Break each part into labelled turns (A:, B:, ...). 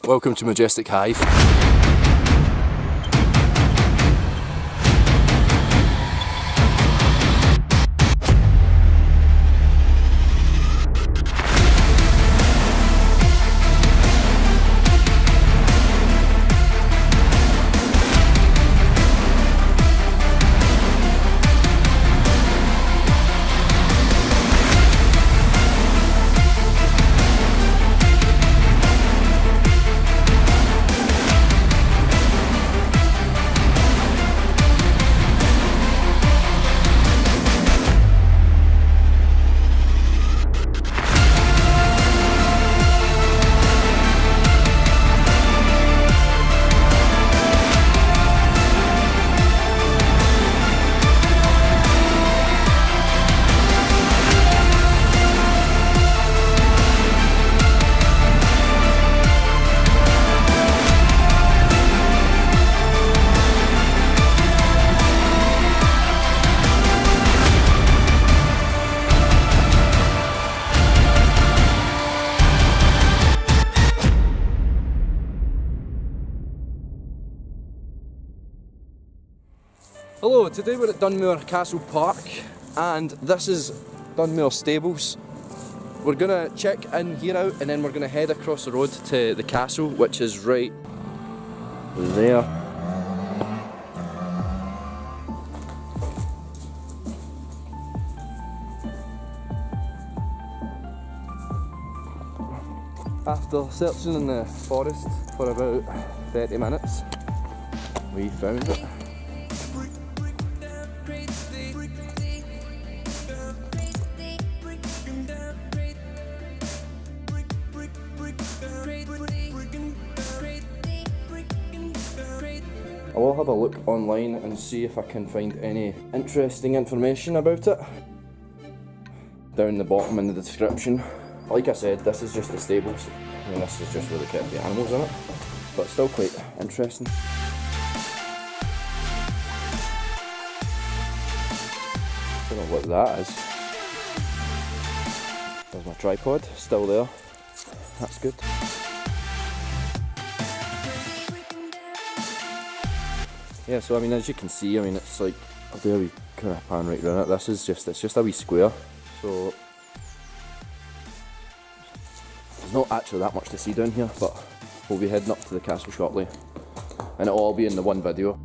A: Welcome to Majestic Hive. Hello, today we're at Dunmore Castle Park and this is Dunmore Stables. We're gonna check in here out and then we're gonna head across the road to the castle, which is right there. After searching in the forest for about 30 minutes, we found it. I will have a look online and see if I can find any interesting information about it down the bottom in the description. Like I said, this is just the stables. I mean, this is just where they kept the animals in it, but still quite interesting. Don't know what that is. There's my tripod, still there. That's good. Yeah, so I mean, as you can see, I mean, it's like, I'll do a wee kind of pan right around it. This is just, it's just a wee square, so there's not actually that much to see down here, but we'll be heading up to the castle shortly, and it'll all be in the one video.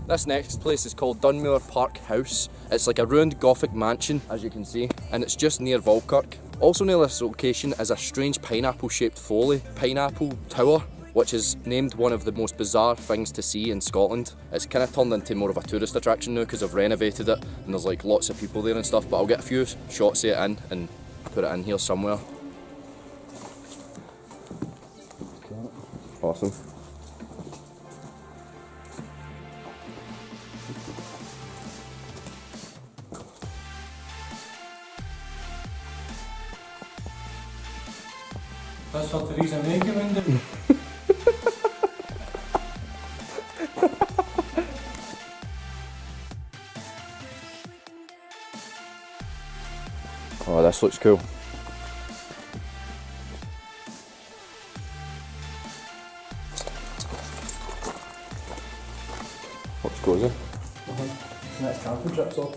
A: This next place is called Dunmore Park House. It's like a ruined Gothic mansion, as you can see, and it's just near Falkirk. Also near this location is a strange pineapple-shaped folly pineapple tower, which is named one of the most bizarre things to see in Scotland. It's kind of turned into more of a tourist attraction now because they've renovated it and there's like lots of people there and stuff, but I'll get a few shots of it in and put it in here somewhere. Awesome.
B: Dat is wat Theresa meegewend heeft.
A: Oh, this looks cool. Looks cozy.
B: Next camping trip's off.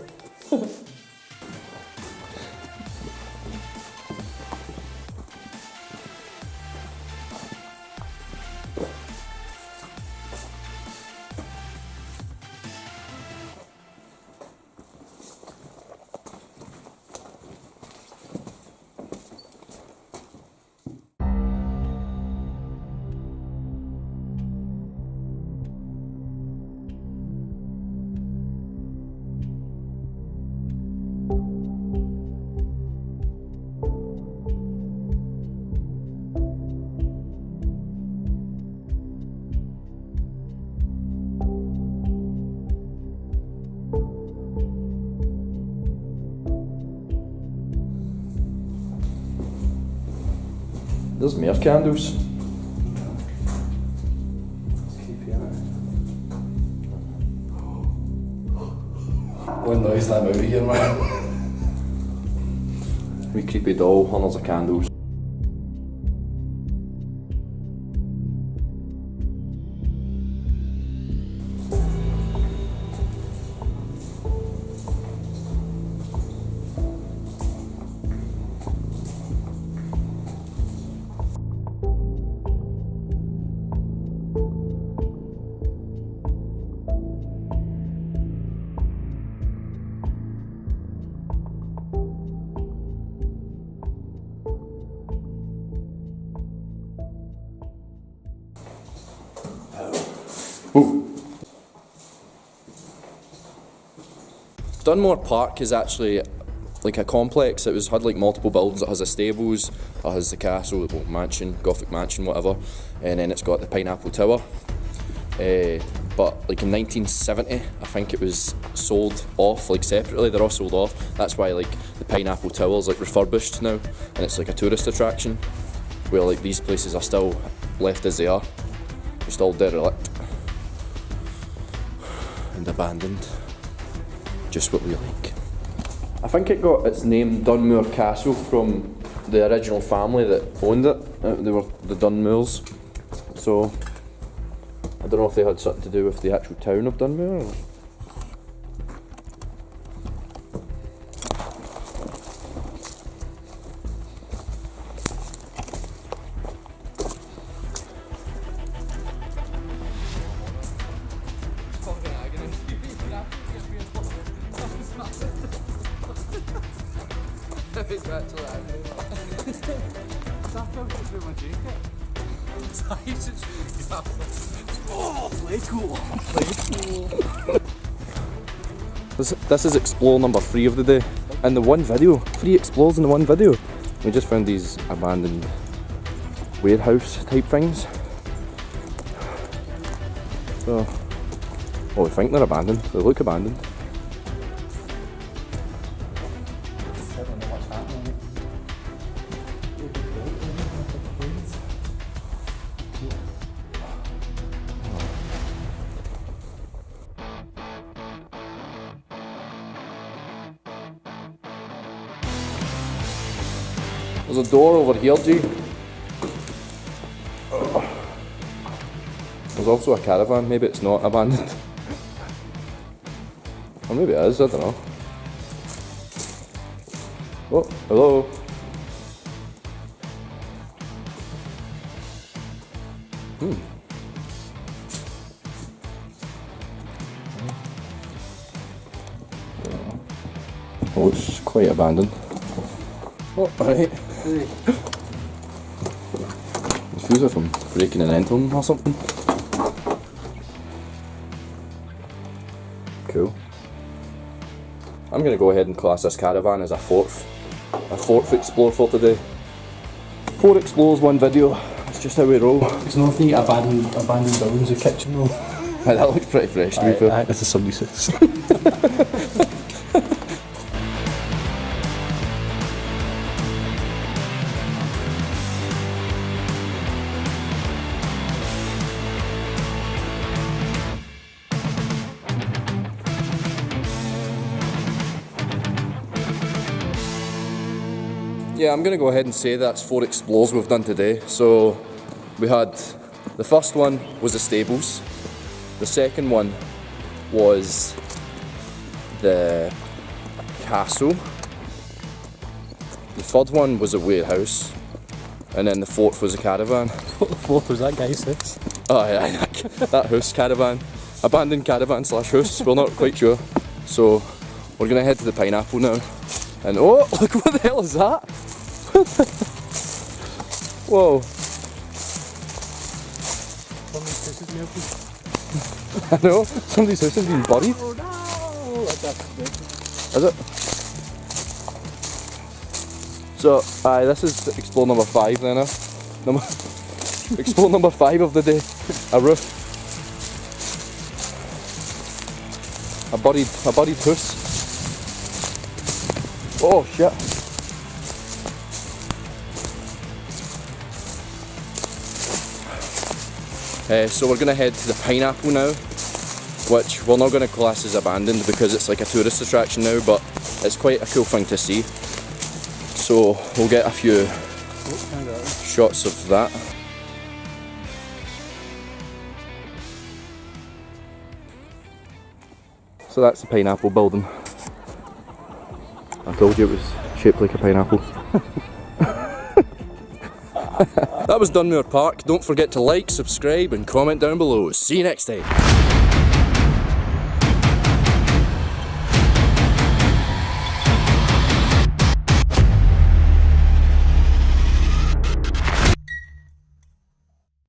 A: There's meer candles.
B: One noise, I'm out of here, man.
A: wee creepy doll, hundreds of candles. Ooh. Dunmore Park is actually like a complex. It had like multiple buildings. It has the stables, it has the castle, the mansion, Gothic mansion, whatever, and then it's got the Pineapple Tower. But like in 1970, I think it was sold off like separately. They're all sold off. That's why like the Pineapple Tower is like refurbished now, and it's like a tourist attraction. Where like these places are still left as they are, just all derelict and abandoned. Just what we like. I think it got its name Dunmore Castle from the original family that owned it. They were the Dunmores. So I don't know if they had something to do with the actual town of Dunmore. Or...
B: Oh, play cool.
A: This is explore number 3 of the day. In the one video, 3 explores in the one video. We just found these abandoned warehouse type things. So, well, we think they're abandoned. They look abandoned. There's a door over here, G. There's also a caravan, maybe it's not abandoned. Or maybe it is, I don't know. Oh, hello. Oh, it's quite abandoned. Oh, right. It feels like I'm breaking an end on or something. Cool. I'm going to go ahead and class this caravan as a fourth explore for today. 4 explores, 1 video. That's just how we roll.
B: It's not the abandoned buildings, the kitchen though.
A: That looks pretty fresh to be fair.
B: This is somebody's house.
A: Yeah, I'm going to go ahead and say that's 4 explores we've done today. So we had, the first one was the stables, the second one was the castle, the third one was a warehouse, and then the 4th was a caravan.
B: The 4th was that guy's house.
A: Oh yeah, that house caravan, abandoned caravan / house, we're not quite sure. So we're going to head to the Pineapple now. And oh, look, what the hell is that? Whoa.
B: Somebody's house has been opened.
A: I know, somebody's house has been buried.
B: Oh no! That's
A: Is it? So, this is explore number 5 then, explore number 5 of the day. A roof. A buried house. Oh shit. So we're going to head to the Pineapple now, which we're not going to class as abandoned because it's like a tourist attraction now, but it's quite a cool thing to see. So we'll get a few
B: Oh, kind of.
A: shots of that. So that's the pineapple building. I told you it was shaped like a pineapple. That was Dunmore Park. Don't forget to like, subscribe and comment down below. See you next time.